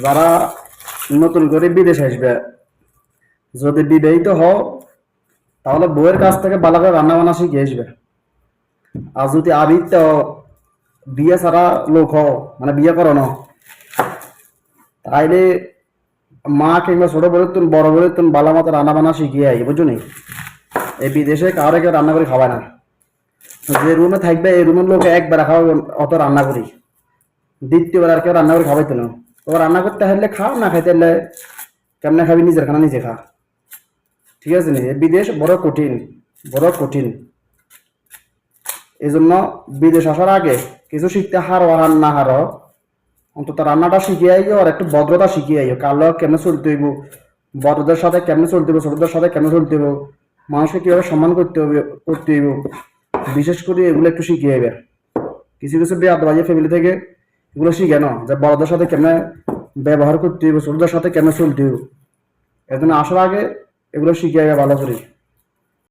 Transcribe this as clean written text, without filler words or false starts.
যারা নতুন করে বিদেশ আসবে, যদি বিবাহিত হও তাহলে বউয়ের কাছ থেকে ভালো করে রান্না বান্না শিখে আসবে। আর যদি আবিত বিয়ে ছাড়া লোক হও, মানে বিয়ে করো না, তাইলে মা কিংবা ছোট বলে তুমি বড় বলে তুমি ভালো মতো রান্না বান্না শিখিয়ে আই, বুঝছো নি? এই বিদেশে কারো কেউ রান্না করে খাওয়ায় না। যে রুমে থাকবে এই রুমের লোক একবার খাওয়া অত রান্না করি, দ্বিতীয়বার আর কেউ রান্না করে খাওয়াইতো না। তো রান্না করতে হলে খাও, না খাইতে হলে কেমনে খাবি, নিজের খানা নিজে খা। ঠিক আছে নি? এই বিদেশ বড় কঠিন, বড় কঠিন। এই জন্য বিদেশ আসার আগে কিছু শিখতে হারো আর না হারো, অন্তত রান্নাটা শিখিয়ে আইও আর একটু ভদ্রতা শিখিয়ে আইও। কার লোক কেমনে চলতে হইব, বড়দের সাথে কেমনে চলতে হইব, ছোটদের সাথে কেমনে চলতে হইব, মানুষকে কিভাবে সম্মান করতে হবে করতে হইব, বিশেষ করে এগুলো একটু শিখিয়ে আইবে। কিছু কিছু বেয়াদবাজি ফ্যামিলি থেকে এগুলো শিখে না, যে বড়দের সাথে কেমনে ব্যবহার করতে হইব, ছোটদের সাথে কেমনে চলতে হইব। এর জন্য আসার আগে এগুলো শিখিয়ে আইবে ভালো করে।